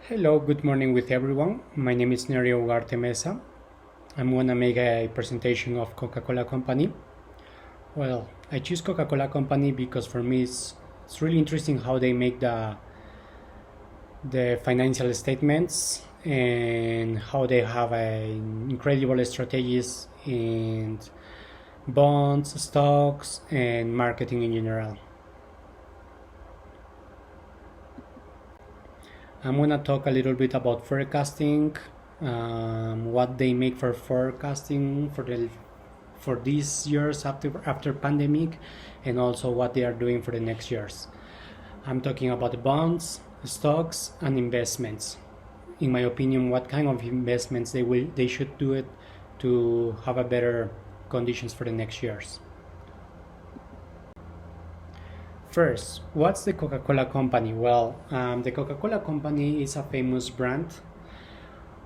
Hello, good morning with everyone. My name is Nerio Ugarte Mesa. I'm gonna make a presentation of Coca Cola Company. Well, I choose Coca Cola Company because for me it's really interesting how they make the financial statements and how they have incredible strategies in bonds, stocks, and marketing in general. I'm gonna talk a little bit about forecasting, what they make for forecasting for these years after pandemic, and also what they are doing for the next years. I'm talking about bonds, stocks, and investments. In my opinion, what kind of investments they should do it to have a better conditions for the next years. First, what's the Coca Cola Company? Well, the Coca Cola Company is a famous brand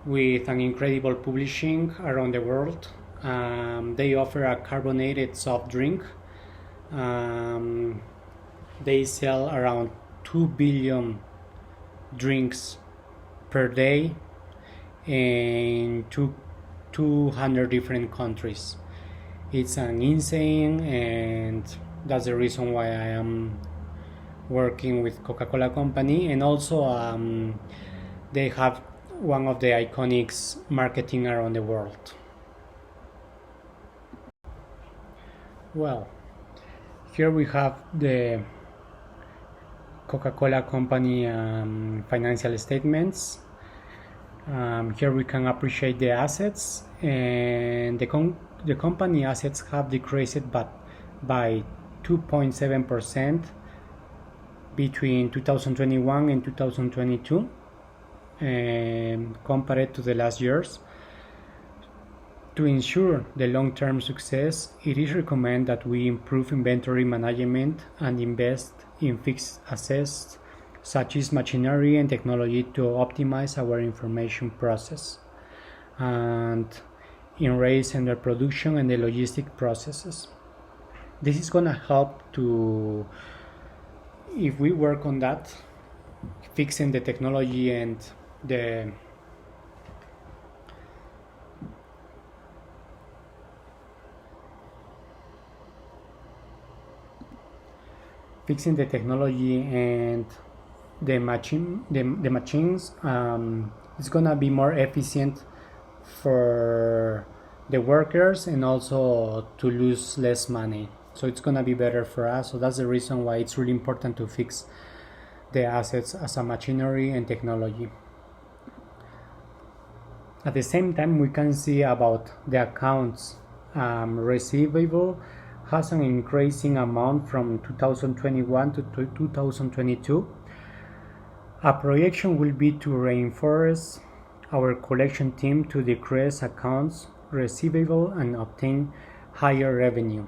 with an incredible publishing around the world. They offer a carbonated soft drink. Um, they sell around 2 billion drinks per day in 200 different countries. It's an insane, and that's the reason why I am working with Coca Cola Company. And also they have one of the iconic marketing around the world. Well, here we have the Coca-Cola Company financial statements. Here we can appreciate the assets, and the company assets have decreased by 2.7% between 2021 and 2022 compared to the last years. To ensure the long-term success, it is recommended that we improve inventory management and invest in fixed assets such as machinery and technology to optimize our information process, and in raising the production and the logistic processes. This is going to help to, if we work on that, fixing the technology and the the machines, it's gonna be more efficient for the workers and also to lose less money. So it's gonna be better for us. So that's the reason why it's really important to fix the assets as a machinery and technology. At the same time, we can see about the accounts receivable has an increasing amount from 2021 to 2022. A projection will be to reinforce our collection team to decrease accounts receivable and obtain higher revenue.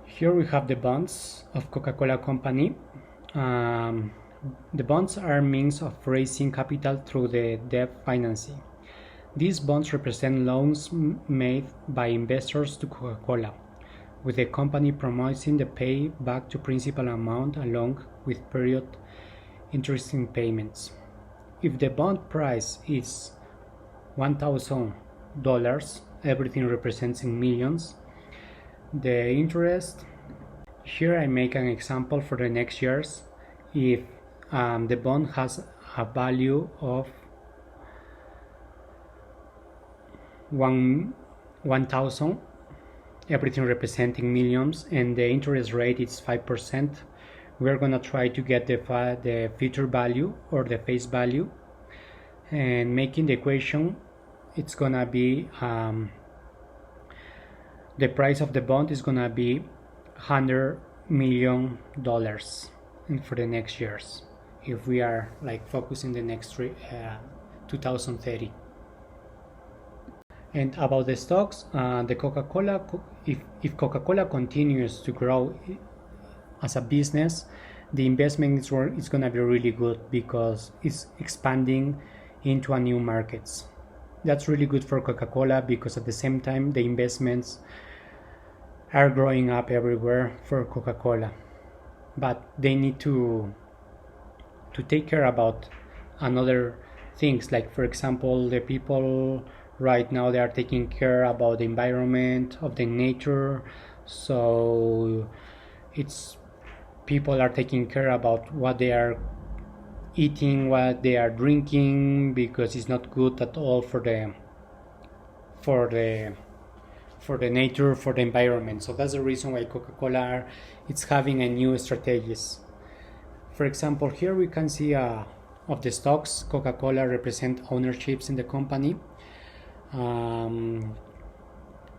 Here we have the bonds of Coca-Cola Company. Um, the bonds are means of raising capital through the debt financing. These bonds represent loans made by investors to Coca Cola, with the company promising the pay back to principal amount along with period interest payments. If the bond price is $1,000, everything represents in millions. The interest, here I make an example for the next years. If the bond has a value of 1,000, everything representing millions, and the interest rate is 5%, we're gonna try to get the future value or the face value, and making the equation, it's gonna be the price of the bond is gonna be $100 million for the next years, if we are like focusing the next 2030. And about the stocks, the Coca-Cola, if Coca-Cola continues to grow as a business, the investment is going to be really good because it's expanding into a new markets. That's really good for Coca-Cola because at the same time the investments are growing up everywhere for Coca-Cola, but they need to take care about another things, like for example the people right now, they are taking care about the environment of the nature, so it's people are taking care about what they are eating, what they are drinking, because it's not good at all for the nature, for the environment. So that's the reason why Coca-Cola it's having a new strategies. For example, here we can see of the stocks Coca-Cola represent ownerships in the company.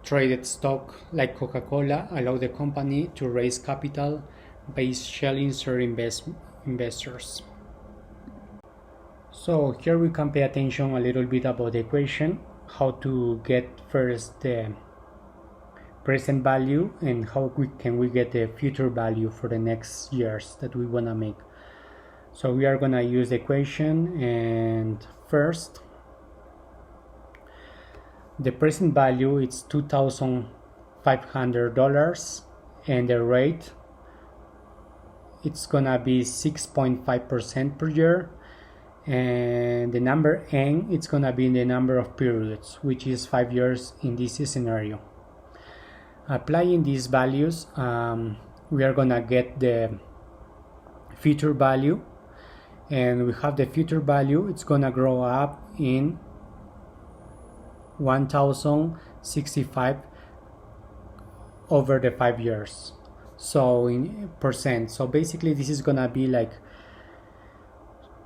Traded stock like Coca-Cola allow the company to raise capital by selling certain investors. So here we can pay attention a little bit about the equation, how to get first the present value and how can we get the future value for the next years that we want to make. So we are going to use the equation, and first the present value is $2,500 and the rate it's gonna be 6.5% per year, and the number n it's gonna be the number of periods, which is 5 years in this scenario. Applying these values, we are gonna get the future value, and we have the future value, it's gonna grow up in 1,065 over the 5 years, so in percent. So basically this is gonna be like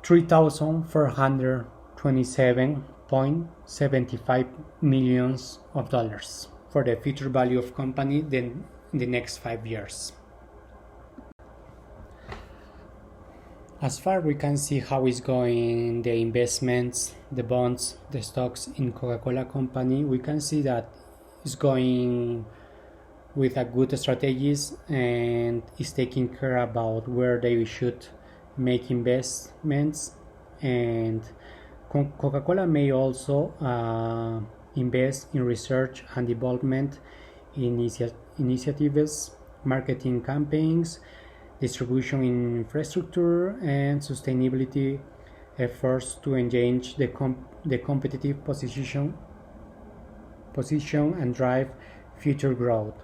3,427.75 millions of dollars for the future value of company then in the next 5 years. As far we can see how is going the investments, the bonds, the stocks in Coca-Cola company, we can see that it's going with a good strategies and is taking care about where they should make investments. And Coca-Cola may also invest in research and development initiatives, marketing campaigns, distribution infrastructure, and sustainability efforts to engage the competitive position and drive future growth.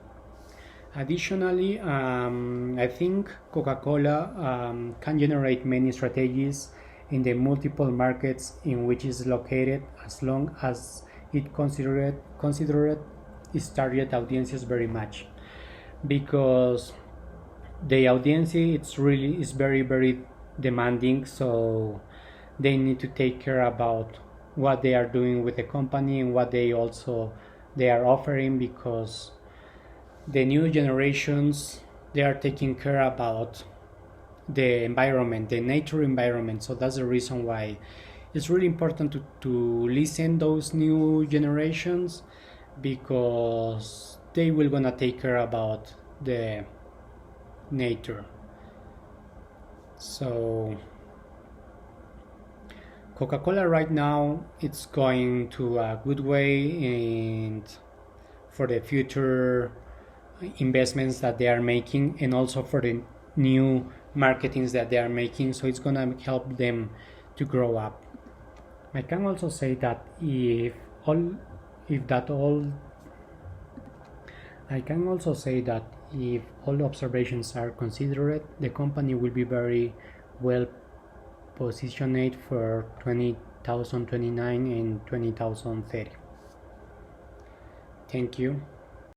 Additionally, I think Coca-Cola can generate many strategies in the multiple markets in which it is located, as long as it considered its target audiences very much, because the audience is very demanding, so they need to take care about what they are doing with the company and what they are offering, because the new generations, they are taking care about the environment, the nature environment. So that's the reason why it's really important to listen those new generations, because they will gonna take care about the nature. So Coca-Cola right now it's going to a good way, and for the future investments that they are making, and also for the new marketings that they are making, so it's gonna help them to grow up. I can also say that if that all I can also say that if all observations are considered, the company will be very well positioned for 2029 and 2030. Thank you.